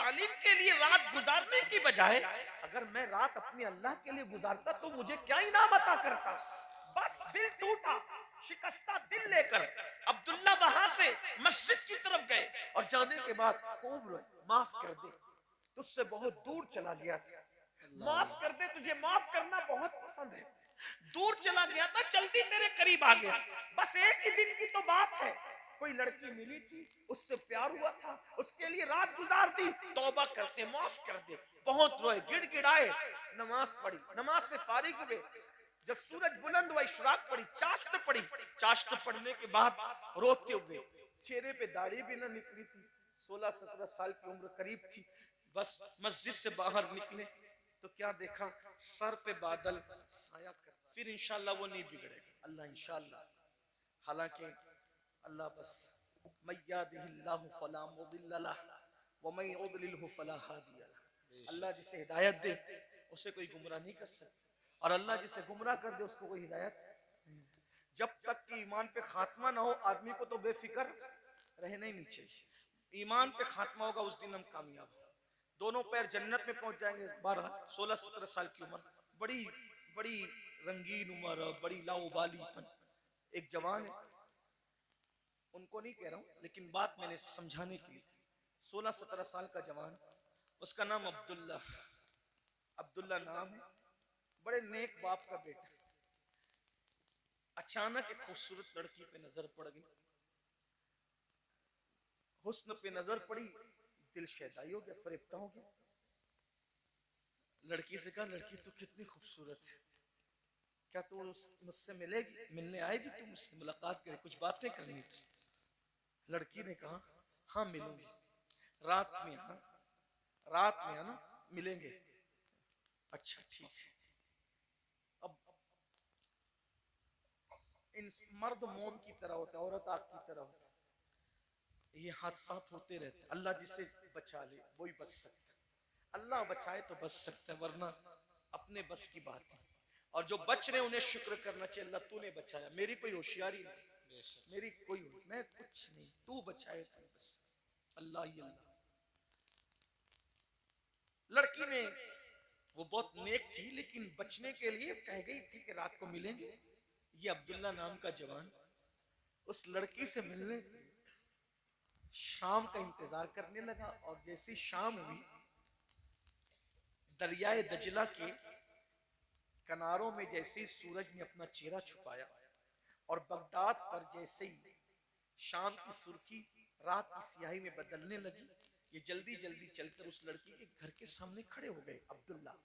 जालिम के लिए रात गुजारने की बजाय अगर मैं रात अपने अल्लाह के लिए गुजारता तो मुझे क्या इनाम अता करता। बस दिल टूटा, शिकस्ता दिल लेकर अब्दुल्ला वहां से मस्जिद की तरफ गए और जाने के बाद खूब रोए, माफ कर दे, तुझसे बहुत दूर चला गया था, माफ कर दे, तुझे माफ करना बहुत पसंद है, दूर चला गया था, जल्दी तेरे करीब आ गया, बस एक ही दिन की तो बात है, कोई लड़की मिली थी, उससे प्यार हुआ था, उसके लिए रात गुजार दी, तौबा करते, माफ कर दे। बहुत रोए, गिड़गिड़ाए, नमाज पढ़ी, नमाज से फारिग हुए, जब सूरज बुलंद हुआ, इशराक पड़ी, चाश्त पड़ी, चाश्त पढ़ने के बाद रोते हुए, चेहरे पे दाढ़ी भी ना निकली थी, 16-17 साल की उम्र करीब थी, बस मस्जिद से बाहर निकले तो क्या देखा, सर पे बादल साया कर, फिर इंशाल्लाह वो नहीं बिगड़ेगा, अल्लाह इंशाल्लाह, हालांकि अल्लाह बस मय्यादिहिल्लाहु फला मुदिल्ल लह व मय युद्लिलहु फला हादिय लह, अल्लाह जिसे हिदायत दे उसे कोई गुमराह नहीं कर सकता, और अल्लाह जिसे गुमराह कर दे उसको कोई हिदायत नहीं। जब तक कि ईमान पे खात्मा ना हो आदमी को तो बेफिक्र रहना ही नहीं चाहिए, ईमान पे खात्मा होगा उस दिन हम कामयाब हो, दोनों पैर जन्नत में पहुंच जाएंगे। 12-16-17 साल की उम्र, बड़ी बड़ी रंगीन उम्र, बड़ी लाउबालीपन, एक जवान है, उनको नहीं कह रहा हूं लेकिन बात मैंने समझाने के लिए, 16-17 साल का जवान, उसका नाम अब्दुल्ला, अब्दुल्ला नाम है, बड़े नेक बाप का बेटा, अचानक एक खूबसूरत लड़की पे नजर पड़ गई, हुस्न पे नजर पड़ी, दिल शैदाई हो गया, फरेबता हो गया, लड़की से कहा, लड़की तू कितनी खूबसूरत है, क्या तू मुझसे मिलेगी, मिलने आएगी, तू मुझसे मुलाकात करे, कुछ बातें करनी थी। लड़की ने कहा, हाँ मिलूंगी, रात में आना, रात में आना, मिलेंगे। अच्छा ठीक है। अब इन मर्द मोम की तरह होता है, औरत आग की तरह होती है, ये हादसात होते रहते, अल्लाह जिसे बचा ले वही बच सकता है, अल्लाह बचाए तो बच सकता है, वरना अपने बस की बात है, और जो बच रहे उन्हें शुक्र करना चाहिए, अल्लाह तूने बचाया, मेरी कोई होशियारी नहीं, मेरी कोई, मैं कुछ नहीं, तू बचाए तो बस, अल्लाह ही अल्लाह। लड़की ने, वो बहुत नेक थी लेकिन बचने के लिए कह गई थी कि रात को मिलेंगे, ये अब्दुल्ला नाम का जवान उस लड़की से मिलने शाम का इंतजार करने लगा, और जैसी शाम हुई, दरियाए दजला के किनारों में जैसे ही सूरज ने अपना चेहरा छुपाया और बगदाद पर जैसे ही शाम की सुर्खी रात की स्याही में बदलने लगी, ये जल्दी जल्दी चलकर उस लड़की के घर के सामने खड़े हो गए। अब्दुल्ला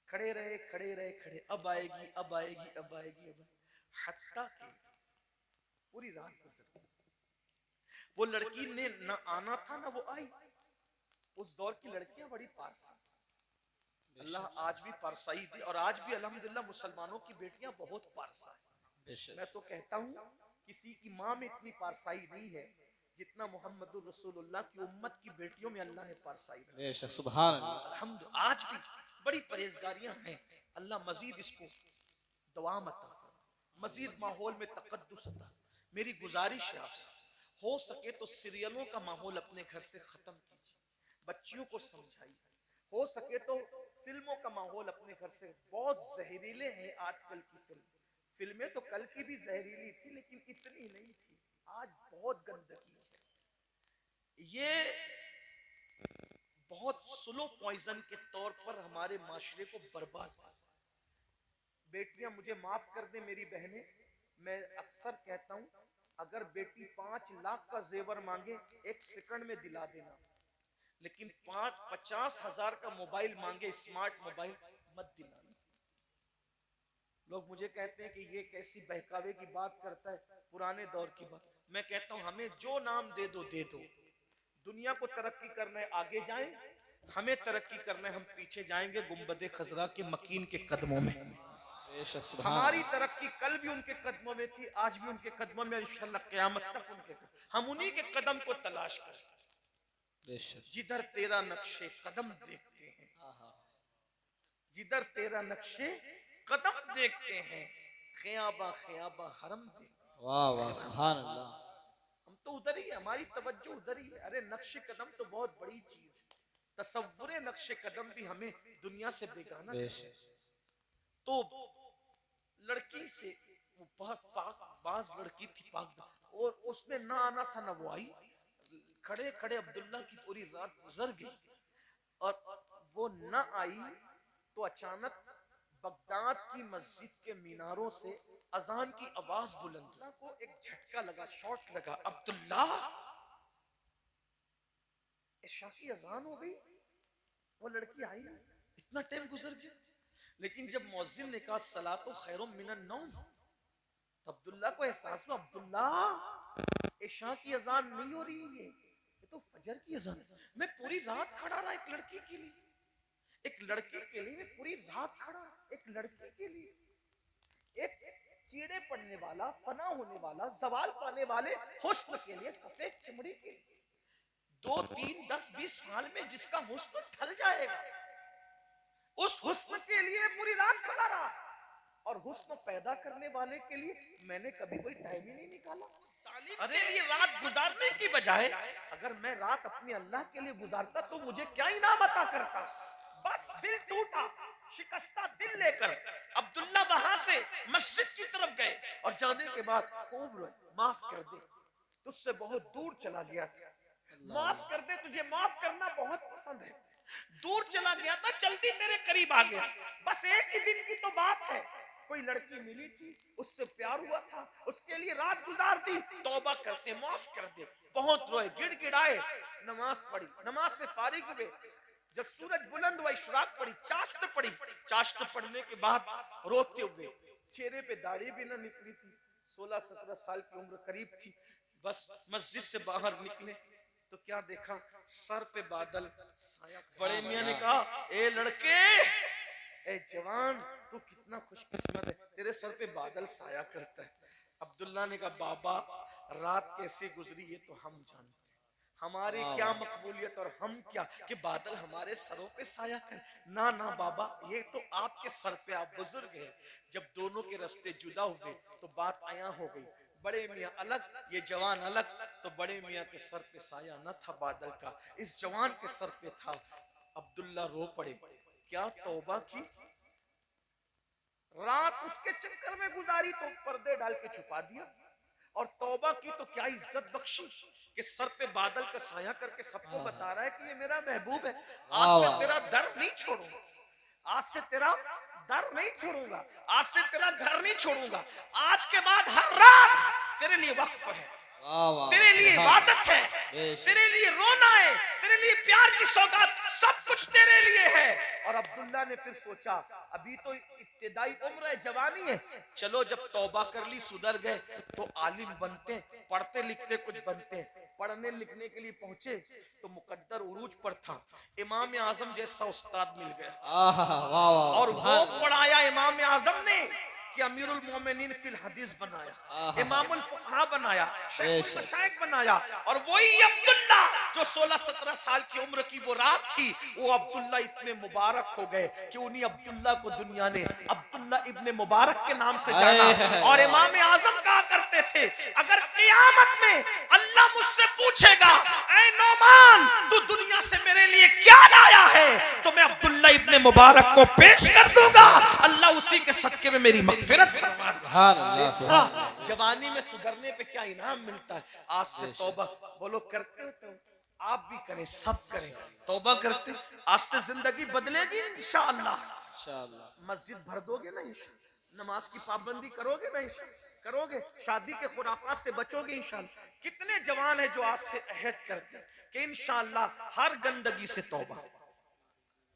खड़े रहे, खड़े रहे, खड़े, अब आएगी, अब आएगी, अब आएगी, अब हत्ता के पूरी रात गुजर गई, वो लड़की ने ना आना था ना वो आई। उस दौर की लड़कियां बड़ी पारसा, अल्लाह आज भी पारसाई दी, और आज भी अल्हम्दुलिल्लाह मुसलमानों की बेटियां बहुत पारसा है। मैं तो कहता हूँ किसी की माँ में इतनी पारसाई नहीं है जितना मोहम्मदुर रसूलुल्लाह की उम्मत की बेटियों में अल्लाह ने पारसाई रखी। सुभान अल्लाह, अल्हम्दुलिल्लाह आज भी बड़ी परहेजगारियां हैं, अल्लाह मजीद इसको दवाम अता फरमाए, मजीद माहौल में तकद्दुस अता। मेरी गुजारिश है आपसे, हो सके तो सीरियलों का माहौल अपने घर से खत्म कीजिए, बच्चियों को समझाइए, हो सके तो फिल्मों का माहौल अपने घर से, बहुत जहरीले हैं आजकल की फिल्में तो कल की भी जहरीली थी लेकिन इतनी नहीं थी, आज बहुत गंदगी है, ये बहुत स्लो पॉइजन के तौर पर हमारे माशरे को बर्बाद कर। बेटियां मुझे माफ कर दे मेरी बहनें, मैं अक्सर कहता हूं अगर बेटी 5 लाख का जेवर मांगे 1 सेकंड में दिला देना, लेकिन 50,000 का मोबाइल मांगे, स्मार्ट मोबाइल, मत दिलाना। लोग मुझे कहते हैं कि ये कैसी बहकावे की बात करता है, पुराने दौर की बात। मैं कहता हूं हमें जो नाम दे दो दे दो, दुनिया को तरक्की करना है आगे जाएं, हमें तरक्की करना है हम पीछे जाएंगे गुंबदे खजरा के मकीन के कदमों में। हमारी तरक्की कल भी उनके कदमों में थी, आज भी उनके कदमों में, इंशाल्लाह क़यामत तक उनके, हम उन्हीं के कदम को तलाश करें। जिधर तेरा नक्शे कदम देखते हैं, जिधर तेरा नक्शे कदम देखते हैं, ख़याबा ख़याबा हरम देखते हैं। वाह वाह सुभान अल्लाह। हम तो उधर ही है, हमारी तवज्जो उधर ही है। अरे नक्शे कदम तो बहुत बड़ी चीज है, तसव्वुरे नक्शे कदम भी हमें दुनिया से बेगाना है। तो लड़की से, वो बहुत पाक बाज लड़की थी, पाक, और उसने ना आना था ना वो आई। खड़े खड़े अब्दुल्ला की पूरी रात गुजर गई और वो न आई तो अचानक बगदाद की मस्जिद के मीनारों से अजान की आवाज बुलंद को एक झटका लगा, शॉट लगा। अब्दुल्ला, इशा की अजान हो गई, वो लड़की आई नहीं, इतना टाइम गुजर गया। लेकिन जब मुअज्जिन ने कहा सलातो खैरुम मिनन नौम, तो अब्दुल्ला को एहसास हुआ, अब्दुल्ला इशा की अजान नहीं हो रही है, ये तो फजर की अजान है। मैं पूरी रात खड़ा रहा एक लड़की के लिए, एक लड़की के लिए मैं पूरी रात खड़ा, एक लड़की के लिए, एक कीड़े पड़ने वाला, फना होने वाला, जवाल पाने वाले हुस्न के लिए, सफेद चमड़ी के लिए, 2, 3, 10, 20 साल में जिसका हुस्न ढल जाएगा, उस हुस्न के लिए मैं पूरी रात खड़ा रहा। और हुस्न पैदा करने वाले के लिए मैंने कभी कोई टाइम ही नहीं निकाला। अरे ये रात गुजारने की बजाय अगर मैं रात अपने अल्लाह के लिए गुजारता तो मुझे क्या इनाम अता करता। बस दिल टूटा, शिकस्ता दिल लेकर अब्दुल्ला वहां से मस्जिद की तरफ गए और जाने के बाद खूब रोए, माफ कर दे, तुझसे बहुत दूर चला गया था, माफ कर दे, तुझे माफ करना बहुत पसंद है, दूर चला गया था, जल्दी तेरे करीब आ गया। बस एक ही दिन की तो बात है, कोई लड़की मिली थी, उससे प्यार हुआ था, उसके लिए रात गुजार दी, तौबा करते, माफ कर दे। बहुत रोए, गिड़गिड़ाए, नमाज पढ़ी, नमाज से फारिग हुए, जब सूरज बुलंद हुआ इशराक पड़ी, चाश्त पड़ी, चाश्त पढ़ने के बाद रोते हुए, चेहरे पे दाढ़ी भी ना निकली थी, 16-17 साल की उम्र करीब थी, बस मस्जिद से बाहर निकले तो क्या देखा, सर पे बादल साया। बड़े मियां ने कहा, ए लड़के, ए जवान, तू कितना खुशकिस्मत है, तेरे सर पे बादल साया करता है। अब्दुल्ला ने कहा, बाबा रात कैसी गुजरी ये तो हम जानते हैं, हमारी क्या मकबूलियत और हम क्या कि बादल हमारे सरों पे साया कर। ना ना बाबा, ये तो आपके सर पे, आप बुजुर्ग हैं, जब दोनों के रास्ते जुदा हुए तो बात आया हो गई, बड़े मियाँ अलग, ये जवान अलग, तो बड़े मियाँ के सर पे साया न था बादल का, इस जवान के सर पे था। अब्दुल्ला रो पड़े, क्या तौबा की, रात उसके चक्कर में गुजारी तो पर्दे डाल के छुपा दिया, और तौबा की तो क्या इज्जत बख्शी कि सर पे बादल का साया करके सबको बता रहा है कि ये मेरा महबूब है, आज से तेरा दर नहीं छोड़ूंगा, आज से तेरा दर नहीं छोड़ूंगा, आज से तेरा घर नहीं छोड़ूंगा, आज के बाद हर रात तेरे लिए वक्फ है, तेरे लिए इबादत है, तेरे लिए रोना है, तेरे लिए प्यार की सौगात, सब कुछ तेरे लिए है। और अब्दुल्ला ने फिर सोचा, अभी तो इब्तिदाई उम्र है, जवानी है, चलो जब तौबा कर ली, सुधर गए तो आलिम बनते, पढ़ते लिखते कुछ बनते। पढ़ने लिखने के लिए पहुंचे तो मुकद्दर उरूज पर था, इमाम आजम जैसा उस्ताद मिल गया, और वो पढ़ाया इमाम आजम ने कि अमीरुल मोमिनीन फिल हदीस बनाया, इमामुल फुक़हा बनाया, शेखुल मशाइख बनाया। और वही अब्दुल्ला जो 16-17 साल की उम्र की वो रात थी, वो अब्दुल्ला इतने मुबारक हो गए कि उन्हीं अब्दुल्ला को दुनिया ने अब्दुल्ला इब्ने मुबारक के नाम से जाना। और इमाम आजम कहा करते थे, अगर क़यामत में अल्लाह मुझसे पूछेगा, ऐ नौमान तू दुनिया से मेरे लिए क्या लाया है, तो मैं अब्दुल्ला इब्ने मुबारक को पेश कर दूंगा, अल्लाह उसी के सदके में मेरी मग़फ़िरत फरमा। जवानी में सुधरने पे क्या इनाम मिलता है। आज से तौबा, बोलो करते हो तो आप भी करें, सब करें, तौबा करते, आज से जिंदगी बदलेगी इंशाअल्लाह। मस्जिद भर दोगे ना इंशाअल्लाह, नमाज की पाबंदी करोगे ना इंशाअल्लाह, करोगे, शादी के खुराफात से बचोगे इंशाअल्लाह। कितने जवान है जो आज से अहद करते हैं कि इंशाअल्लाह हर गंदगी से तौबा।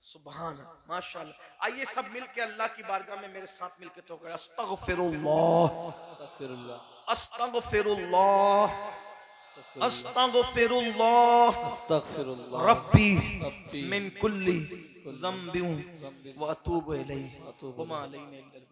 सुभान माशाअल्लाह। आइए सब मिलके अल्लाह की बारगाह में मेरे साथ मिलके तो करें, अस्तगफिरुल्लाह अस्तगफिरुल्लाह अस्तगफिरुल्लाह अस्तगफिरुल्लाह रब्बी मिन कुल्ली ज़ंबिन व अतूबु इलैहि व मा अलैना इल्लल